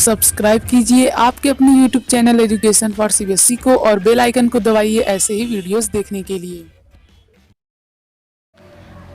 Subscribe कीजिए आपके अपने YouTube channel education for CBSE को और बेल आइकन को दबाइए ऐसे ही वीडियोस देखने के लिए।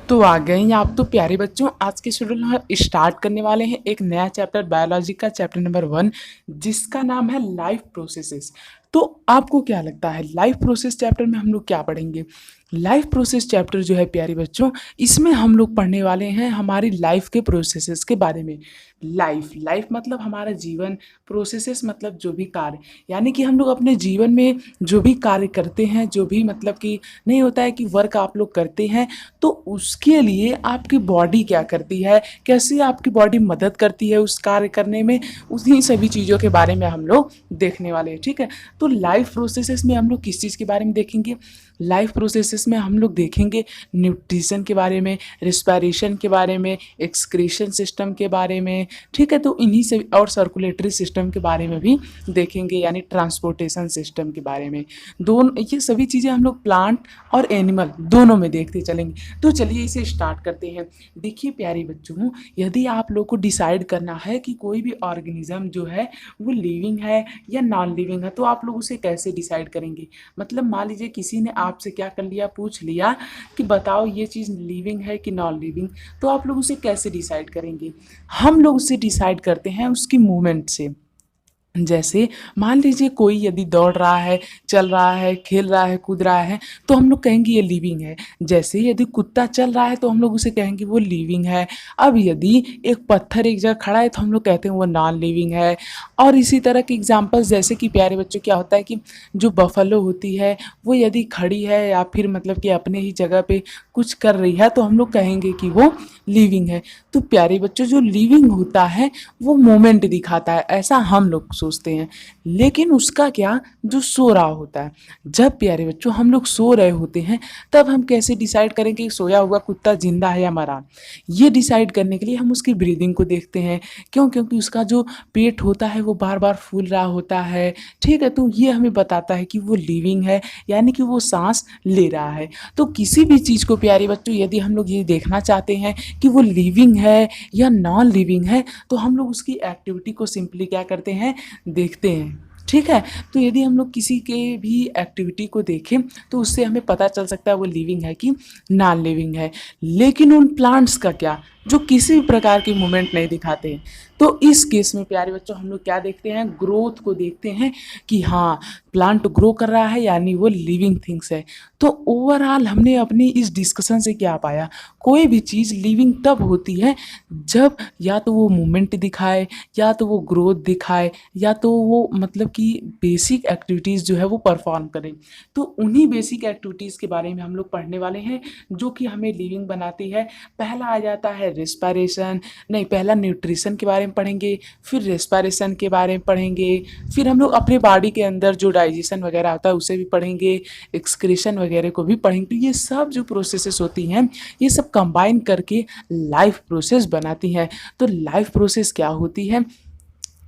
तो आ गए हैं आप तो प्यारे बच्चों, आज के शेड्यूल में स्टार्ट करने वाले हैं एक नया चैप्टर बायोलॉजी का, चैप्टर नंबर 1, जिसका नाम है लाइफ प्रोसेसेस। तो आपको क्या लगता है लाइफ प्रोसेस चैप्टर में हम लोग क्या पढ़ेंगे? लाइफ प्रोसेस चैप्टर जो है प्यारे बच्चों, इसमें हम लोग पढ़ने वाले हैं हमारी लाइफ के प्रोसेसेस के बारे में। लाइफ मतलब हमारा जीवन, प्रोसेसेस मतलब जो भी कार्य, यानी कि हम लोग अपने जीवन में जो भी कार्य करते हैं, जो भी मतलब कि नहीं होता है कि वर्क आप लोग करते हैं, तो उसके लिए आपकी बॉडी क्या करती है, कैसे आपकी बॉडी मदद करती है उस कार्य करने में, उन्हीं सभी चीज़ों के बारे में हम लोग देखने वाले हैं। ठीक है, तो लाइफ प्रोसेसेस में हम लोग किस चीज़ के बारे में देखेंगे? लाइफ प्रोसेसेस में हम लोग देखेंगे न्यूट्रिशन के बारे में, रिस्पायरेशन के बारे में, एक्सक्रीशन सिस्टम के बारे में। ठीक है, तो इन्हीं से और सर्कुलेटरी सिस्टम के बारे में भी देखेंगे, यानी ट्रांसपोर्टेशन सिस्टम के बारे में। दोनों ये सभी चीज़ें हम लोग प्लांट और एनिमल दोनों में देखते चलेंगे। तो चलिए इसे स्टार्ट करते हैं। देखिए प्यारे बच्चों, यदि आप लोग को डिसाइड करना है कि कोई भी ऑर्गेनिज्म जो है वो लिविंग है या नॉन लिविंग है, तो आप लोग उसे कैसे डिसाइड करेंगे? मतलब मान लीजिए किसी ने आपसे क्या कर लिया, पूछ लिया कि बताओ ये चीज़ लिविंग है कि नॉन लिविंग, तो आप लोग उसे कैसे डिसाइड करेंगे? हम लोग उसे डिसाइड करते हैं उसकी मूवमेंट से। जैसे मान लीजिए कोई यदि दौड़ रहा है, चल रहा है, खेल रहा है, कूद रहा है, तो हम लोग कहेंगे ये लिविंग है। जैसे यदि कुत्ता चल रहा है तो हम लोग उसे कहेंगे वो लिविंग है। अब यदि एक पत्थर एक जगह खड़ा है तो हम लोग कहते हैं वो नॉन लिविंग है। और इसी तरह के एग्जाम्पल्स, जैसे कि प्यारे बच्चों क्या होता है कि जो बफलो होती है वो यदि खड़ी है या फिर मतलब कि अपने ही जगह पे कुछ कर रही है, तो हम लोग कहेंगे कि वो लिविंग है। तो प्यारे बच्चों, जो लिविंग होता है वो मोमेंट दिखाता है, ऐसा हम लोग सोचते हैं। लेकिन उसका क्या, जो सो रहा होता है, जब प्यारे बच्चों हम लोग सो रहे होते हैं, तब हम कैसे डिसाइड करें कि सोया हुआ कुत्ता जिंदा है या मरा? ये डिसाइड करने के लिए हम उसकी ब्रीदिंग को देखते हैं। क्यों? क्योंकि उसका जो पेट होता है वो बार बार फूल रहा होता है। ठीक है, तो ये हमें बताता है कि वो लिविंग है, यानी कि वो सांस ले रहा है। तो किसी भी चीज़ को प्यारे बच्चों यदि हम लोग ये देखना चाहते हैं कि वो लिविंग है या नॉन लिविंग है, तो हम लोग उसकी एक्टिविटी को सिंपली क्या करते हैं, देखते हैं। ठीक है, तो यदि हम लोग किसी के भी एक्टिविटी को देखें तो उससे हमें पता चल सकता है वो लिविंग है कि नॉन लिविंग है। लेकिन उन प्लांट्स का क्या, जो किसी भी प्रकार की मूवमेंट नहीं दिखाते हैं, तो इस केस में प्यारे बच्चों हम लोग क्या देखते हैं, ग्रोथ को देखते हैं कि हाँ प्लांट ग्रो कर रहा है, यानी वो लिविंग थिंग्स है। तो ओवरऑल हमने अपनी इस डिस्कशन से क्या पाया, कोई भी चीज़ लिविंग तब होती है जब या तो वो मूवमेंट दिखाए, या तो वो ग्रोथ दिखाए, या तो वो मतलब कि बेसिक एक्टिविटीज़ जो है वो परफॉर्म करें। तो उन्हीं बेसिक एक्टिविटीज़ के बारे में हम लोग पढ़ने वाले हैं जो कि हमें लिविंग बनाती है। पहला आ जाता है रिस्पायरेशन, नहीं पहला न्यूट्रिशन के बारे में पढ़ेंगे, फिर रेस्पायरेशन के बारे में पढ़ेंगे, फिर हम लोग अपने बॉडी के अंदर जो डाइजेशन वगैरह होता है उसे भी पढ़ेंगे, एक्सक्रीशन वगैरह को भी पढ़ेंगे। तो ये सब जो प्रोसेसेस होती हैं, ये सब कंबाइन करके लाइफ प्रोसेस बनाती हैं। तो लाइफ प्रोसेस क्या होती है?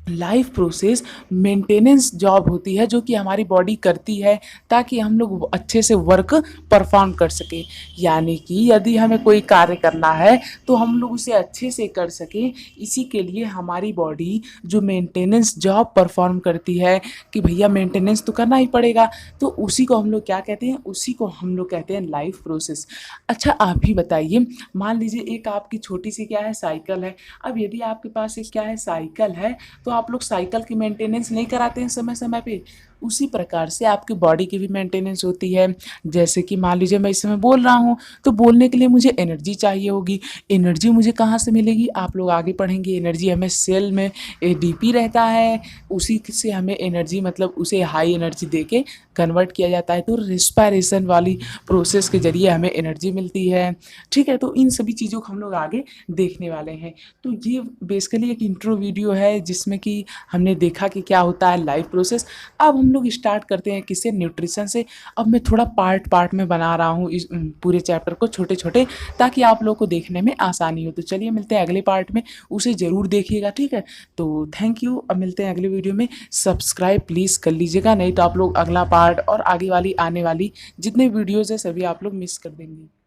लाइफ प्रोसेस मेंटेनेंस जॉब होती है जो कि हमारी बॉडी करती है ताकि हम लोग अच्छे से वर्क परफॉर्म कर सकें। यानी कि यदि हमें कोई कार्य करना है तो हम लोग उसे अच्छे से कर सकें, इसी के लिए हमारी बॉडी जो मेंटेनेंस जॉब परफॉर्म करती है कि भैया मेंटेनेंस तो करना ही पड़ेगा, तो उसी को हम लोग क्या कहते हैं, उसी को हम लोग कहते हैं लाइफ प्रोसेस। अच्छा आप ही बताइए, मान लीजिए एक आपकी छोटी सी क्या है, साइकिल है। अब यदि आपके पास एक क्या है, साइकिल है, तो आप लोग साइकिल की मेंटेनेंस नहीं कराते हैं समय समय पे। उसी प्रकार से आपकी बॉडी की भी मेंटेनेंस होती है। जैसे कि मान लीजिए मैं इस समय बोल रहा हूँ, तो बोलने के लिए मुझे एनर्जी चाहिए होगी। एनर्जी मुझे कहाँ से मिलेगी, आप लोग आगे पढ़ेंगे। एनर्जी हमें सेल में एडीपी रहता है, उसी से हमें एनर्जी मतलब उसे हाई एनर्जी दे के कन्वर्ट किया जाता है। तो रिस्पायरेशन वाली प्रोसेस के जरिए हमें एनर्जी मिलती है। ठीक है, तो इन सभी चीज़ों को हम लोग आगे देखने वाले हैं। तो ये बेसिकली एक इंट्रो वीडियो है जिसमें कि हमने देखा कि क्या होता है लाइफ प्रोसेस। अब हम लोग स्टार्ट करते हैं किससे, न्यूट्रिशन से। अब मैं थोड़ा पार्ट पार्ट में बना रहा हूँ इस पूरे चैप्टर को छोटे छोटे, ताकि आप लोग को देखने में आसानी हो। तो चलिए मिलते हैं अगले पार्ट में, उसे ज़रूर देखिएगा। ठीक है, तो थैंक यू। अब मिलते हैं अगले वीडियो में। सब्सक्राइब प्लीज़ कर लीजिएगा, नहीं तो आप लोग अगला पार्ट और आगे वाली आने वाली जितने वीडियोज़ है सभी आप लोग मिस कर देंगे।